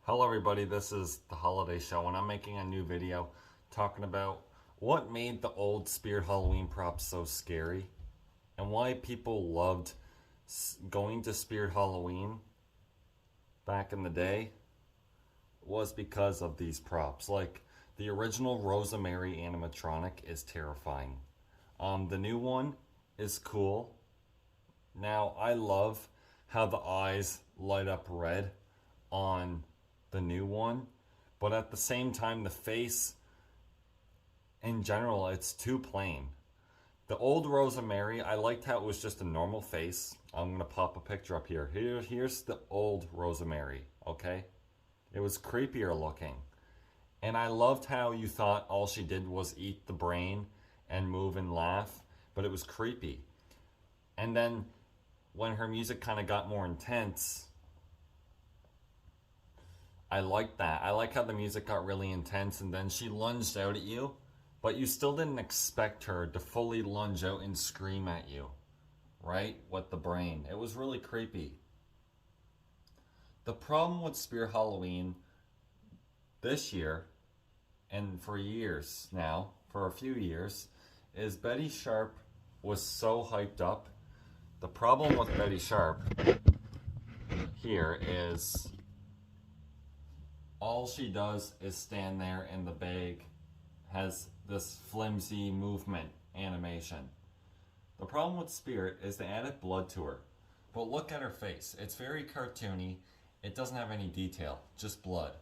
Hello everybody, this is the Holiday Show and I'm making a new video talking about what made the old Spirit Halloween props so scary and why people loved going to Spirit Halloween back in the day was because of these props. Like the original Rosemary animatronic is terrifying. The new one is cool. Now I love how the eyes light up red on the new one, but at the same time the face in general, it's too plain. The old Rosemary, I liked how it was just a normal face. I'm gonna pop a picture up here. Here's the old Rosemary, okay? It was creepier looking. And I loved how you thought all she did was eat the brain and move and laugh, but it was creepy. And then when her music kind of got more intense, I liked that. I like how the music got really intense and then she lunged out at you, but you still didn't expect her to fully lunge out and scream at you, right? With the brain. It was really creepy. The problem with Spirit Halloween this year, and for years now, for a few years, is Betty Sharp was so hyped up. The problem with Betty Sharp here is all she does is stand there and the bag has this flimsy movement animation. The problem with Spirit is they added blood to her. But look at her face. It's very cartoony. It doesn't have any detail, just blood.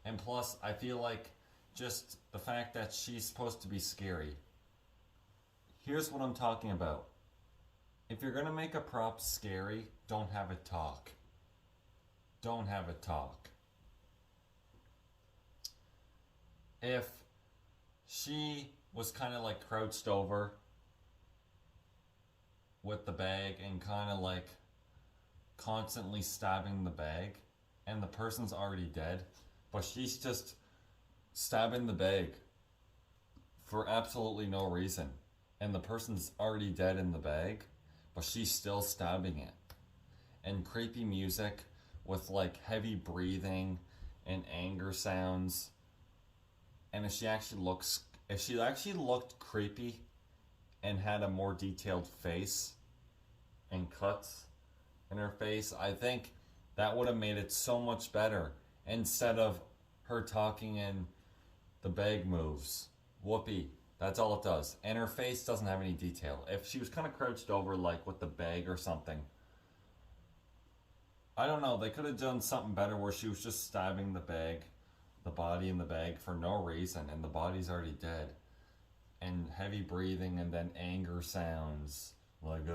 And plus, I feel like just the fact that she's supposed to be scary. Here's what I'm talking about. If you're gonna make a prop scary, don't have it talk. Don't have it talk. If she was kind of like crouched over with the bag and kind of like constantly stabbing the bag and the person's already dead, but she's just stabbing the bag for absolutely no reason and the person's already dead in the bag, but she's still stabbing it. And creepy music with like heavy breathing and anger sounds. And if she actually looked creepy and had a more detailed face and cuts in her face, I think that would have made it so much better instead of her talking and the bag moves. Whoopee. That's all it does. And her face doesn't have any detail. If she was kind of crouched over like with the bag or something, I don't know, they could have done something better where she was just stabbing the bag, the body in the bag for no reason, and the body's already dead, and heavy breathing and then anger sounds like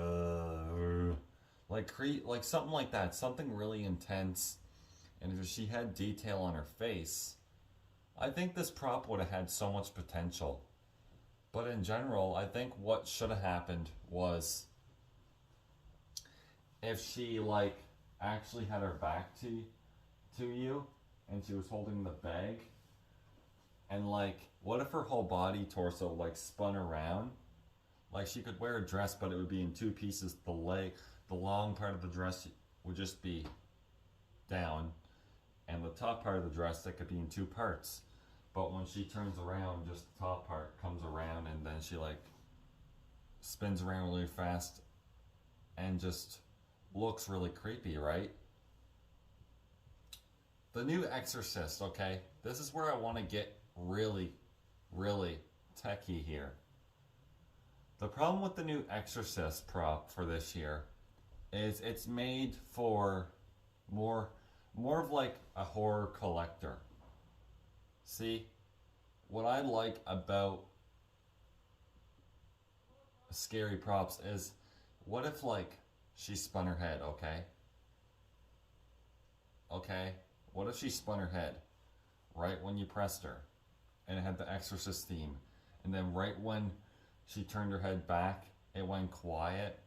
like something like that, something really intense. And if she had detail on her face, I think this prop would have had so much potential. But in general, I think what should have happened was if she like actually had her back to you and she was holding the bag, and like what if her whole body torso like spun around, like she could wear a dress but it would be in two pieces. The long part of the dress would just be down and the top part of the dress that could be in two parts, but when she turns around just the top part comes around and then she like spins around really fast and just looks really creepy, right? The new Exorcist, okay? This is where I want to get really, really techie here. The problem with the new Exorcist prop for this year is it's made for more of like a horror collector. See, what I like about scary props is what if like she spun her head, okay? Okay? What if she spun her head right when you pressed her and it had the Exorcist theme, and then right when she turned her head back, it went quiet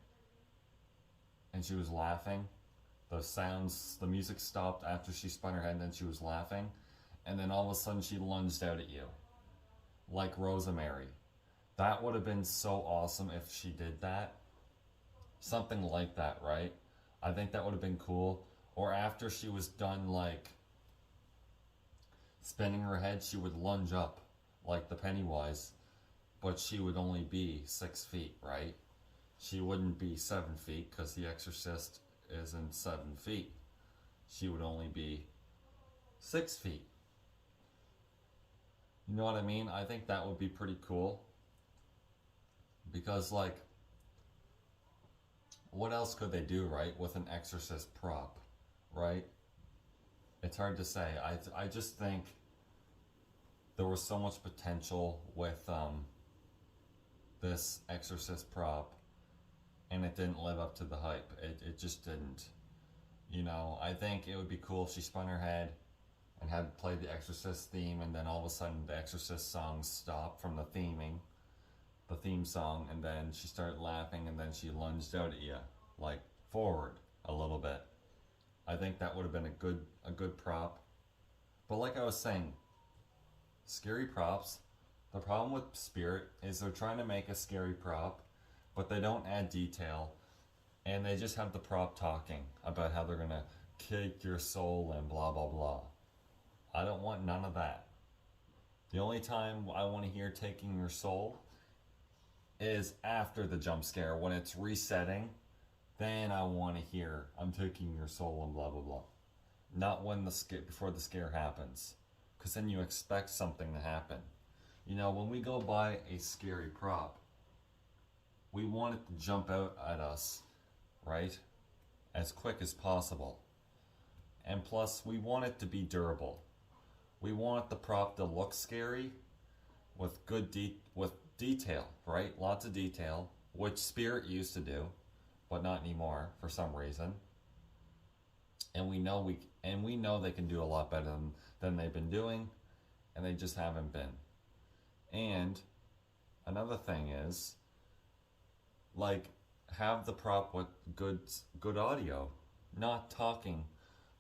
and she was laughing. The music stopped after she spun her head and then she was laughing, and then all of a sudden she lunged out at you like Rosemary. That would have been so awesome if she did that. Something like that, right? I think that would have been cool. Or after she was done like spinning her head, she would lunge up like the Pennywise, but she would only be 6 feet, right? She wouldn't be 7 feet because the Exorcist isn't 7 feet. She would only be 6 feet. You know what I mean? I think that would be pretty cool. Because, like, what else could they do, right, with an Exorcist prop, right? It's hard to say. I just think there was so much potential with this Exorcist prop, and it didn't live up to the hype. It just didn't. You know, I think it would be cool if she spun her head and had played the Exorcist theme, and then all of a sudden the Exorcist song stopped from the theme song, and then she started laughing, and then she lunged out at you, like forward a little bit. I think that would have been a good prop. But like I was saying, scary props, the problem with Spirit is they're trying to make a scary prop, but they don't add detail, and they just have the prop talking about how they're gonna kick your soul and blah blah blah. I don't want none of that. The only time I want to hear taking your soul is after the jump scare, when it's resetting. Then I want to hear I'm taking your soul and blah blah blah. Not when before the scare happens, because then you expect something to happen. You know, when we go buy a scary prop, we want it to jump out at us, right, as quick as possible. And plus, we want it to be durable. We want the prop to look scary with good detail, right? Lots of detail, which Spirit used to do, but not anymore for some reason. And we know they can do a lot better than they've been doing, and they just haven't been. And another thing is, like, have the prop with good audio, not talking,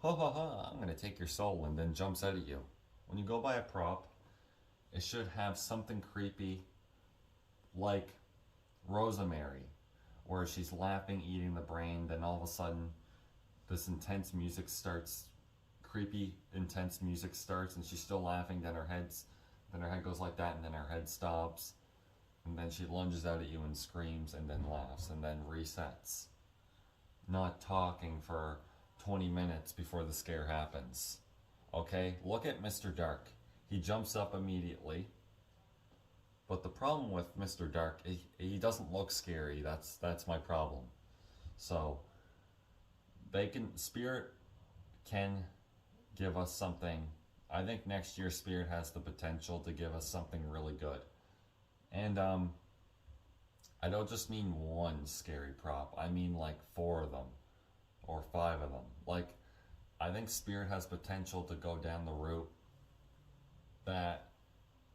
ha ha ha, I'm gonna take your soul, and then jumps out at you. When you go buy a prop, it should have something creepy, like Rosemary, where she's laughing, eating the brain, then all of a sudden this intense music starts, creepy intense music starts, and she's still laughing, then her head goes like that, and then her head stops, and then she lunges out at you and screams, and then laughs, and then resets. Not talking for 20 minutes before the scare happens. Okay, look at Mr. Dark. He jumps up immediately. But the problem with Mr. Dark, he doesn't look scary. That's my problem. So Spirit can give us something. I think next year Spirit has the potential to give us something really good. And I don't just mean one scary prop. I mean like 4 of them or 5 of them. Like, I think Spirit has potential to go down the route that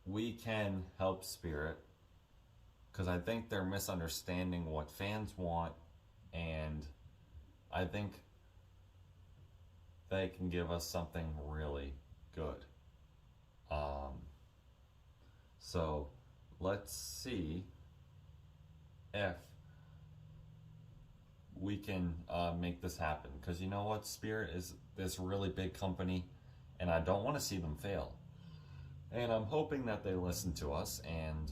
we can help Spirit, because I think they're misunderstanding what fans want, and I think they can give us something really good. So let's see if we can make this happen, because you know what, Spirit is this really big company, and I don't want to see them fail. And I'm hoping that they listen to us and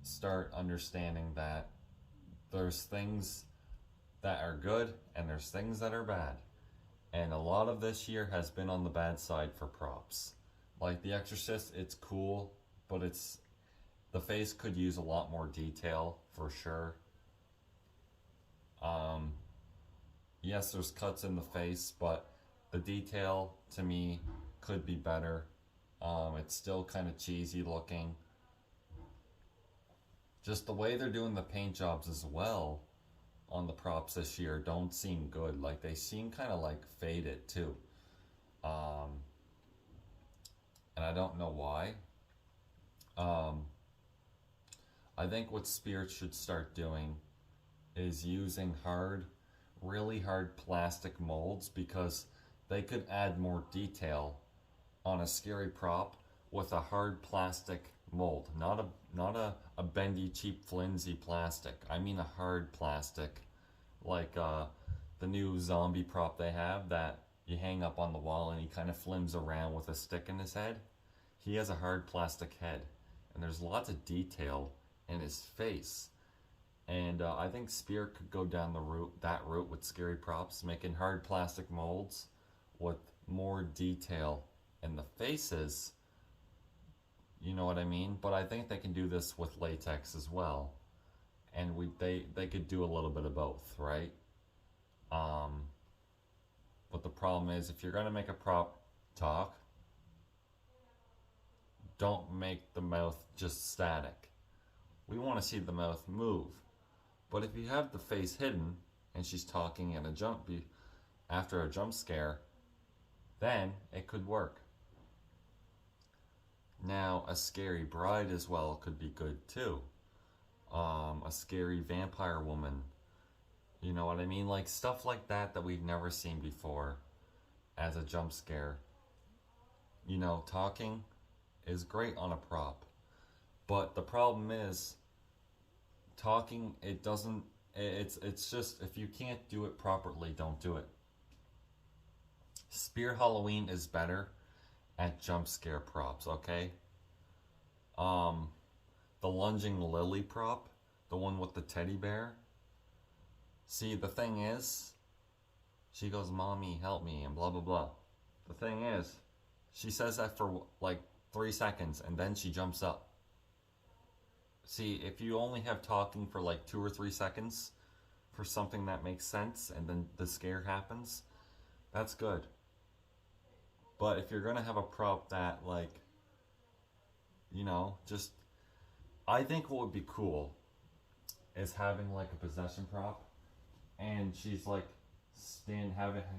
start understanding that there's things that are good and there's things that are bad. And a lot of this year has been on the bad side for props. Like The Exorcist, it's cool, but the face could use a lot more detail for sure. Yes, there's cuts in the face, but the detail to me could be better. It's still kind of cheesy looking. Just the way they're doing the paint jobs as well on the props this year don't seem good. Like, they seem kind of like faded too. And I don't know why. I think what Spirit should start doing is using really hard plastic molds, because they could add more detail on a scary prop with a hard plastic mold, not a bendy, cheap, flimsy plastic. I mean a hard plastic, like the new zombie prop they have that you hang up on the wall and he kind of flims around with a stick in his head. he has a hard plastic head, and there's lots of detail in his face. And I think Spear could go down that route with scary props, making hard plastic molds with more detail in the faces. You know what I mean? But I think they can do this with latex as well, and they could do a little bit of both, right? But the problem is, if you're gonna make a prop talk, don't make the mouth just static. We want to see the mouth move. But if you have the face hidden and she's talking in after a jump scare, then it could work. Now, a scary bride as well could be good too. A scary vampire woman. You know what I mean? Like stuff like that we've never seen before as a jump scare. You know, talking is great on a prop. But the problem is, talking, it's just, if you can't do it properly, don't do it. Spear Halloween is better at jump scare props, okay? The lunging lily prop, the one with the teddy bear. See, the thing is, she goes, "Mommy, help me," and blah, blah, blah. The thing is, she says that for like 3 seconds, and then she jumps up. See, if you only have talking for like 2 or 3 seconds for something that makes sense, and then the scare happens, that's good. But if you're gonna have a prop that, like, you know, just, I think what would be cool is having like a possession prop, and she's like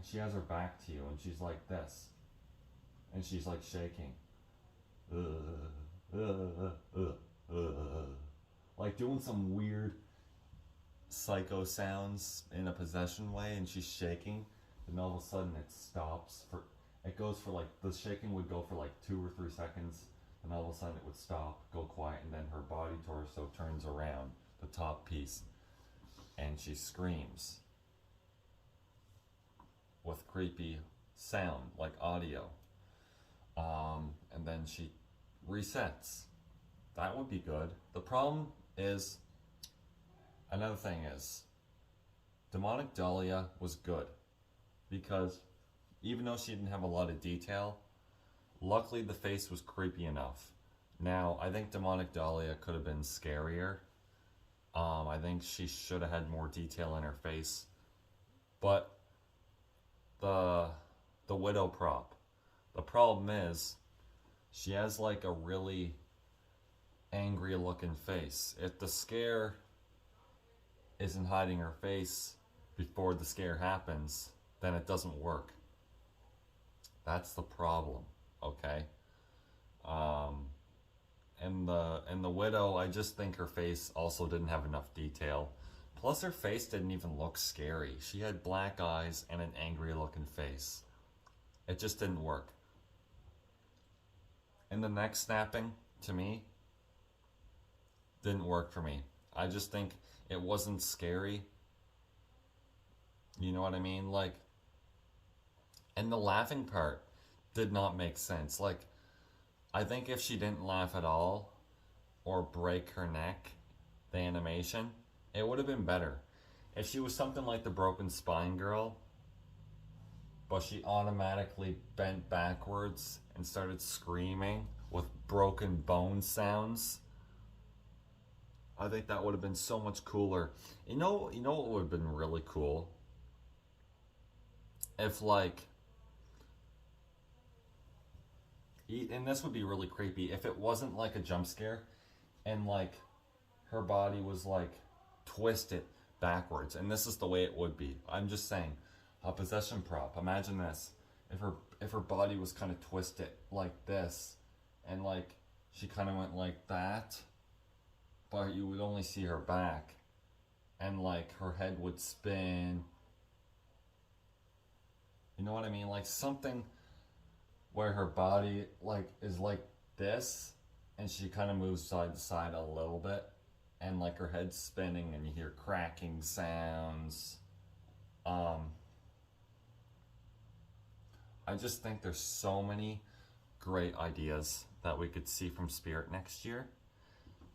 she has her back to you, and she's like this, and she's like shaking, like doing some weird psycho sounds in a possession way, and she's shaking, and all of a sudden it goes for like, the shaking would go for like 2 or 3 seconds, and all of a sudden it would stop, go quiet, and then her body torso turns around, the top piece, and she screams with creepy sound, like audio. And then she resets. That would be good. The problem is, another thing is, Demonic Dahlia was good, because even though she didn't have a lot of detail, luckily the face was creepy enough. Now, I think Demonic Dahlia could have been scarier. I think she should have had more detail in her face. But the widow prop, the problem is, she has like a really angry looking face. If the scare isn't hiding her face before the scare happens, then it doesn't work. That's the problem, okay? And the widow, I just think her face also didn't have enough detail. Plus her face didn't even look scary. She had black eyes and an angry looking face. It just didn't work. And the neck snapping, to me, didn't work for me. I just think it wasn't scary. You know what I mean? Like, and the laughing part did not make sense. Like, I think if she didn't laugh at all or break her neck, the animation, it would have been better. If she was something like the Broken Spine girl, but she automatically bent backwards and started screaming with broken bone sounds, I think that would have been so much cooler. You know what would have been really cool? If like, and this would be really creepy, if it wasn't like a jump scare and like her body was like twisted backwards, and this is the way it would be. I'm just saying, a possession prop. Imagine this: if her body was kind of twisted like this, and like she kind of went like that, but you would only see her back, and like her head would spin. You know what I mean? Like something where her body like is like this, and she kind of moves side to side a little bit, and like her head's spinning, and you hear cracking sounds. I just think there's so many great ideas that we could see from Spirit next year.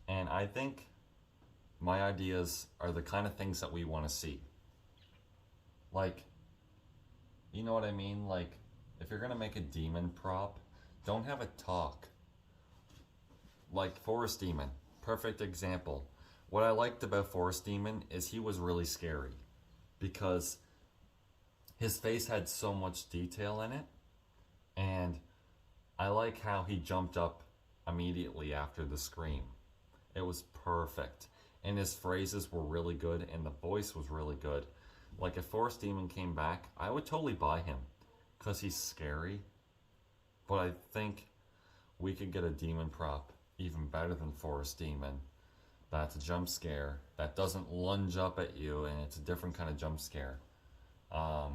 And I think my ideas are the kind of things that we want to see. Like, you know what I mean? Like, if you're gonna make a demon prop, don't have it talk. Like Forest Demon, perfect example. What I liked about Forest Demon is he was really scary because his face had so much detail in it, and I like how he jumped up immediately after the scream. It was perfect. And his phrases were really good and the voice was really good. Like if Forest Demon came back, I would totally buy him because he's scary. But I think we could get a demon prop even better than Forest Demon. That's a jump scare that doesn't lunge up at you, and it's a different kind of jump scare. But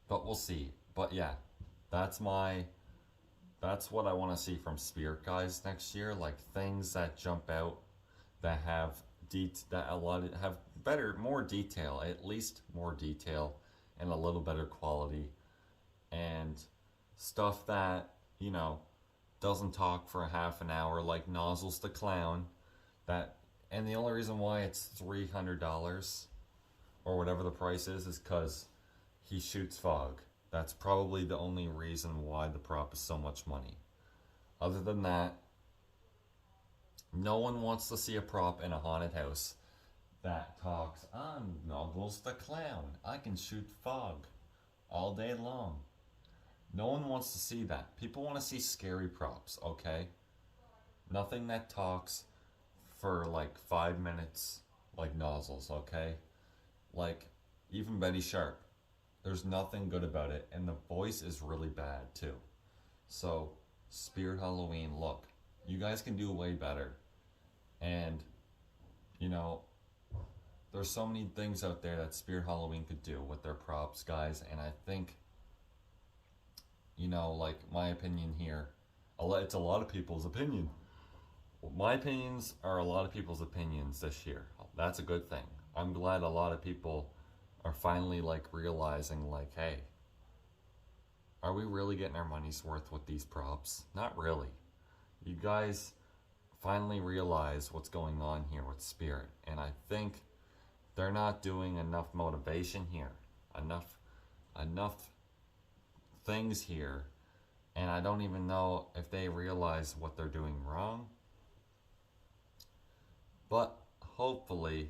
we'll see. But yeah, that's what I want to see from Spirit Guys next year. Like things that jump out, that have have better, more detail, at least more detail, and a little better quality, and stuff that doesn't talk for a half an hour, like Nozzles the Clown. And the only reason why it's $300 or whatever the price is because he shoots fog. That's probably the only reason why the prop is so much money. Other than that, no one wants to see a prop in a haunted house that talks, I'm Nozzles the Clown. I can shoot fog all day long. No one wants to see that. People want to see scary props, okay? Nothing that talks for like 5 minutes like Nozzles, okay? Like, even Betty Sharp. There's nothing good about it, and the voice is really bad too. So, Spirit Halloween, look, you guys can do way better. And, there's so many things out there that Spirit Halloween could do with their props, guys, and I think like my opinion here, it's a lot of people's opinion. My opinions are a lot of people's opinions this year. That's a good thing. I'm glad a lot of people are finally like realizing like, hey, are we really getting our money's worth with these props? Not really. You guys finally realize what's going on here with Spirit, and I think they're not doing enough motivation here, enough things here, and I don't even know if they realize what they're doing wrong. But hopefully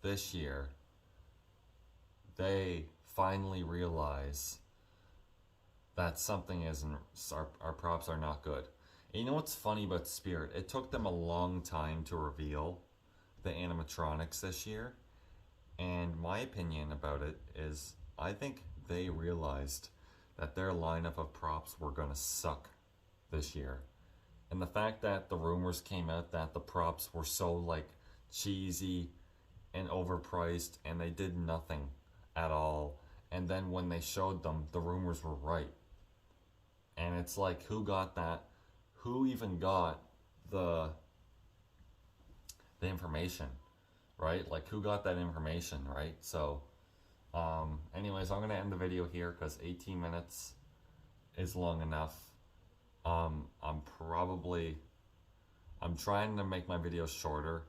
this year they finally realize that something isn't, our props are not good. And you know what's funny about Spirit? It took them a long time to reveal the animatronics this year, and my opinion about it is I think they realized that their lineup of props were gonna suck this year. And the fact that the rumors came out that the props were so like cheesy and overpriced and they did nothing at all, and then when they showed them, the rumors were right. And it's like, who got that? Who even got the information, right? Like, who got that information, right? So anyways, I'm gonna end the video here because 18 minutes is long enough. I'm trying to make my videos shorter,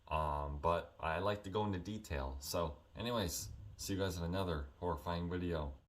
but I like to go into detail. So anyways, see you guys in another horrifying video.